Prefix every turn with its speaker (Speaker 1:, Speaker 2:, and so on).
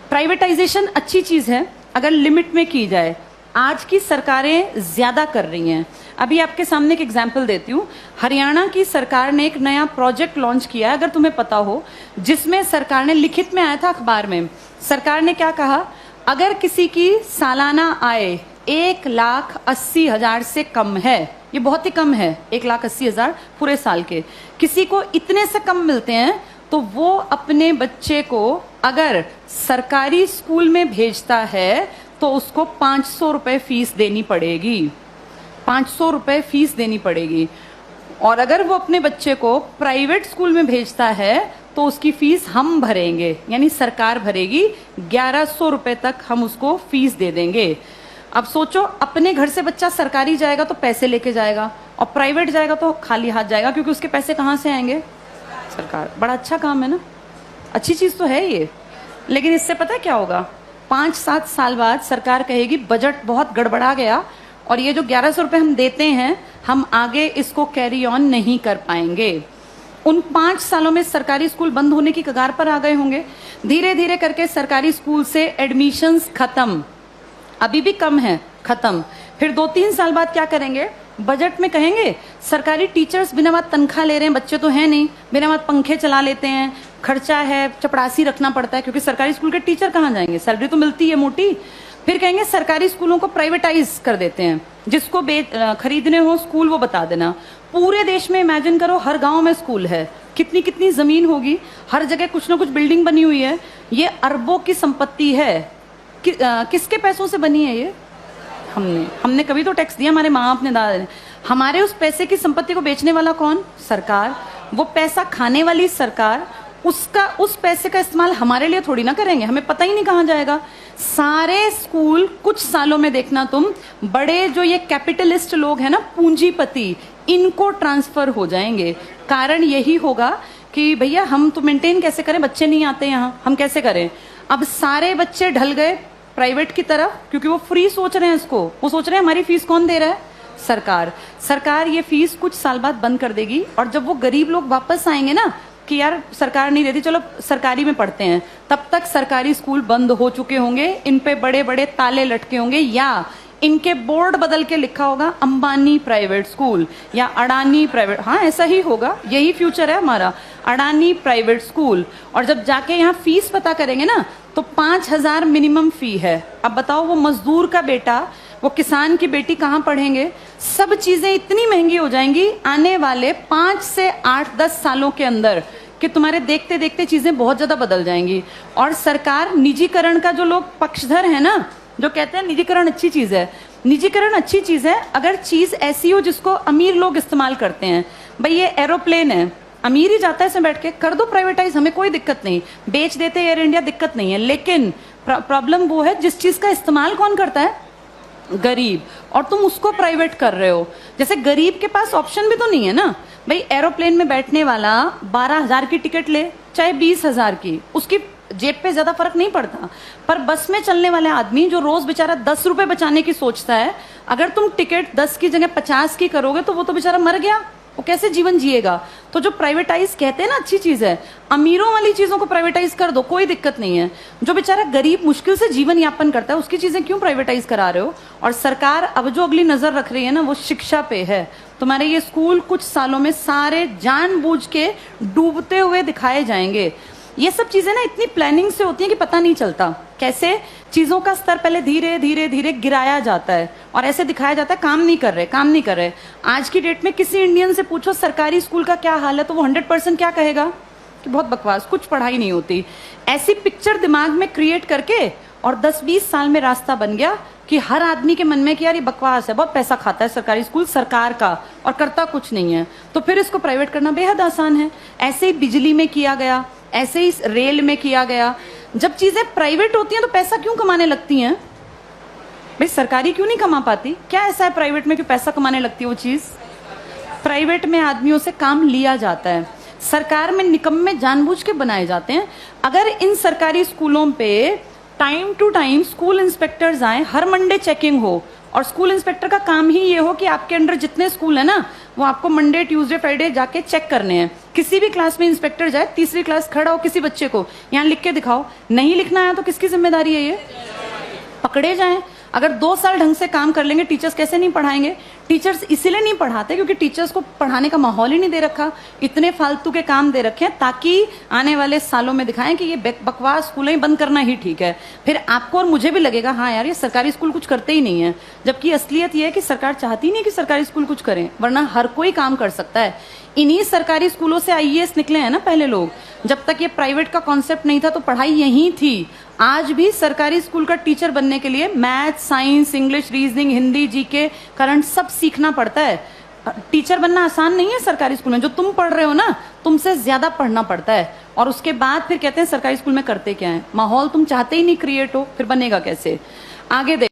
Speaker 1: Privatisation अच्छी चीज है अगर लिमिट में की जाए। आज की सरकारें ज्यादा कर रही हैं। अभी आपके सामने एक एग्जाम्पल देती हूँ। हरियाणा की सरकार ने एक नया प्रोजेक्ट लॉन्च किया, अगर तुम्हें पता हो, जिसमें सरकार ने, लिखित में आया था अखबार में, सरकार ने क्या कहा, अगर किसी की सालाना आय 1,80,000 से कम है, ये बहुत ही कम है, 1,80,000 पूरे साल के, किसी को इतने से कम मिलते हैं, तो वो अपने बच्चे को अगर सरकारी स्कूल में भेजता है तो उसको 500 रुपए फीस देनी पड़ेगी। 500 रुपए फीस देनी पड़ेगी। और अगर वो अपने बच्चे को प्राइवेट स्कूल में भेजता है तो उसकी फीस हम भरेंगे, यानी सरकार भरेगी। 1,100 रुपए तक हम उसको फीस दे देंगे। अब सोचो, अपने घर से बच्चा सरकारी जाएगा तो पैसे लेके जाएगा, और प्राइवेट जाएगा तो खाली हाथ जाएगा, क्योंकि उसके पैसे कहाँ से आएंगे? सरकार। बड़ा अच्छा काम है ना, अच्छी चीज तो है ये। लेकिन इससे पता है क्या होगा? 5-7 साल बाद सरकार कहेगी बजट बहुत गड़बड़ा गया और ये जो 1,100 रुपए हम देते हैं, हम आगे इसको कैरी ऑन नहीं कर पाएंगे। उन 5 सालों में सरकारी स्कूल बंद होने की कगार पर आ गए होंगे। धीरे धीरे करके सरकारी स्कूल से एडमिशन्स खत्म, अभी भी कम है, खत्म। फिर 2-3 साल बाद क्या करेंगे? बजट में कहेंगे सरकारी टीचर्स बिना बात तनख्वाह ले रहे हैं, बच्चे तो हैं नहीं, बिना बात पंखे चला लेते हैं, खर्चा है, चपड़ासी रखना पड़ता है, क्योंकि सरकारी स्कूल के टीचर कहाँ जाएंगे, सैलरी तो मिलती है मोटी। फिर कहेंगे सरकारी स्कूलों को प्राइवेटाइज कर देते हैं, जिसको खरीदने हो स्कूल वो बता देना। पूरे देश में इमेजिन करो, हर गांव में स्कूल है, कितनी कितनी जमीन होगी, हर जगह कुछ ना कुछ बिल्डिंग बनी हुई है। ये अरबों की संपत्ति है। किसके पैसों से बनी है ये? हमने कभी तो टैक्स दिया, हमारे माँ बाप ने, दादा ने। हमारे उस पैसे की संपत्ति को बेचने वाला कौन? सरकार। वो पैसा खाने वाली सरकार। उस पैसे का इस्तेमाल हमारे लिए थोड़ी ना करेंगे, हमें पता ही नहीं कहाँ जाएगा। सारे स्कूल कुछ सालों में देखना तुम, बड़े जो ये कैपिटलिस्ट लोग हैं ना, पूंजीपति, इनको ट्रांसफर हो जाएंगे। कारण यही होगा कि भैया हम तो मेंटेन कैसे करें, बच्चे नहीं आते यहाँ, हम कैसे करें? अब सारे बच्चे ढल गए प्राइवेट की तरफ, क्योंकि वो फ्री सोच रहे हैं इसको। वो सोच रहे हैं हमारी फीस कौन दे रहा है? सरकार। सरकार ये फीस कुछ साल बाद बंद कर देगी, और जब वो गरीब लोग वापस आएंगे ना कि यार सरकार नहीं देती, चलो सरकारी में पढ़ते हैं, तब तक सरकारी स्कूल बंद हो चुके होंगे, इन पे बड़े बड़े ताले लटके होंगे, या इनके बोर्ड बदल के लिखा होगा अंबानी प्राइवेट स्कूल या अडानी प्राइवेट। हाँ, ऐसा ही होगा, यही फ्यूचर है हमारा, अडानी प्राइवेट स्कूल। और जब जाके यहाँ फीस पता करेंगे ना, तो 5,000 मिनिमम फी है। अब बताओ, वो मजदूर का बेटा, वो किसान की बेटी कहाँ पढ़ेंगे? सब चीजें इतनी महंगी हो जाएंगी आने वाले 5 से 8-10 सालों के अंदर कि तुम्हारे देखते देखते चीजें बहुत ज्यादा बदल जाएंगी। और सरकार, निजीकरण का जो लोग पक्षधर है ना, जो कहते हैं निजीकरण अच्छी चीज है, निजीकरण अच्छी चीज है अगर चीज ऐसी हो जिसको अमीर लोग इस्तेमाल करते हैं। भाई ये एरोप्लेन है, अमीर ही जाता है इसमें बैठ के, कर दो प्राइवेटाइज, हमें कोई दिक्कत नहीं, बेच देते एयर इंडिया, दिक्कत नहीं है। लेकिन प्रॉब्लम वो है जिस चीज का इस्तेमाल कौन करता है? गरीब। और तुम उसको प्राइवेट कर रहे हो। जैसे गरीब के पास ऑप्शन भी तो नहीं है ना भाई। एरोप्लेन में बैठने वाला 12,000 की टिकट ले, चाहे 20,000 की, उसकी जेब पे ज्यादा फर्क नहीं पड़ता। पर बस में चलने वाले आदमी जो रोज बेचारा 10 रुपए बचाने की सोचता है, अगर तुम टिकट 10 की जगह 50 की करोगे तो वो तो बेचारा मर गया, वो कैसे जीवन जिएगा? तो जो प्राइवेटाइज कहते हैं ना अच्छी चीज है, अमीरों वाली चीजों को प्राइवेटाइज कर दो, कोई दिक्कत नहीं है। जो बेचारा गरीब मुश्किल से जीवन यापन करता है, उसकी चीजें क्यों प्राइवेटाइज करा रहे हो? और सरकार अब जो अगली नजर रख रही है ना, वो शिक्षा पे है। तुम्हारे ये स्कूल कुछ सालों में सारे जानबूझ के डूबते हुए दिखाए जाएंगे। ये सब चीजें ना इतनी प्लानिंग से होती हैं कि पता नहीं चलता कैसे चीजों का स्तर पहले धीरे धीरे धीरे गिराया जाता है और ऐसे दिखाया जाता है काम नहीं कर रहे, काम नहीं कर रहे। आज की डेट में किसी इंडियन से पूछो सरकारी स्कूल का क्या हाल है, तो वो 100% क्या कहेगा कि बहुत बकवास, कुछ पढ़ाई नहीं होती। ऐसी पिक्चर दिमाग में क्रिएट करके और 10-20 साल में रास्ता बन गया कि हर आदमी के मन में कि यार ये बकवास है, बहुत पैसा खाता है सरकारी स्कूल सरकार का और करता कुछ नहीं है, तो फिर इसको प्राइवेट करना बेहद आसान है। ऐसे ही बिजली में किया गया, ऐसे ही रेल में किया गया। जब चीजें प्राइवेट होती हैं तो पैसा क्यों कमाने लगती हैं भाई? सरकारी क्यों नहीं कमा पाती? क्या ऐसा है प्राइवेट में कि पैसा कमाने लगती है वो चीज? प्राइवेट में आदमियों से काम लिया जाता है, सरकार में निकम्मे जानबूझ के बनाए जाते हैं। अगर इन सरकारी स्कूलों पे time to time school inspectors आए, हर मंडे चेकिंग हो, और स्कूल इंस्पेक्टर का काम ही ये हो कि आपके अंडर जितने स्कूल है ना, वो आपको मंडे ट्यूसडे फ्राइडे जाके चेक करने हैं। किसी भी क्लास में इंस्पेक्टर जाए, तीसरी क्लास खड़ा हो किसी बच्चे को, यहाँ लिख के दिखाओ, नहीं लिखना आया तो किसकी जिम्मेदारी है? ये पकड़े जाएं। अगर 2 साल ढंग से काम कर लेंगे, टीचर्स कैसे नहीं पढ़ाएंगे? टीचर्स इसीलिए नहीं पढ़ाते क्योंकि टीचर्स को पढ़ाने का माहौल ही नहीं दे रखा। इतने फालतू के काम दे रखे हैं ताकि आने वाले सालों में दिखाएं कि ये बकवास स्कूलें ही बंद करना ही ठीक है। फिर आपको और मुझे भी लगेगा हाँ यार, ये सरकारी स्कूल कुछ करते ही नहीं है, जबकि असलियत ये है कि सरकार चाहती नहीं कि सरकारी स्कूल कुछ करें, वरना हर कोई काम कर सकता है। इन्हीं सरकारी स्कूलों से आईएएस निकले हैं ना पहले लोग। जब तक ये प्राइवेट का कॉन्सेप्ट नहीं था तो पढ़ाई यहीं थी। आज भी सरकारी स्कूल का टीचर बनने के लिए math, science, English, reasoning, Hindi, GK, current सब सीखना पड़ता है। टीचर बनना आसान नहीं है सरकारी स्कूल में। जो तुम पढ़ रहे हो ना, तुमसे ज्यादा पढ़ना पड़ता है। और उसके बाद फिर कहते हैं सरकारी स्कूल में करते क्या है। माहौल तुम चाहते ही नहीं क्रिएट हो, फिर बनेगा कैसे? आगे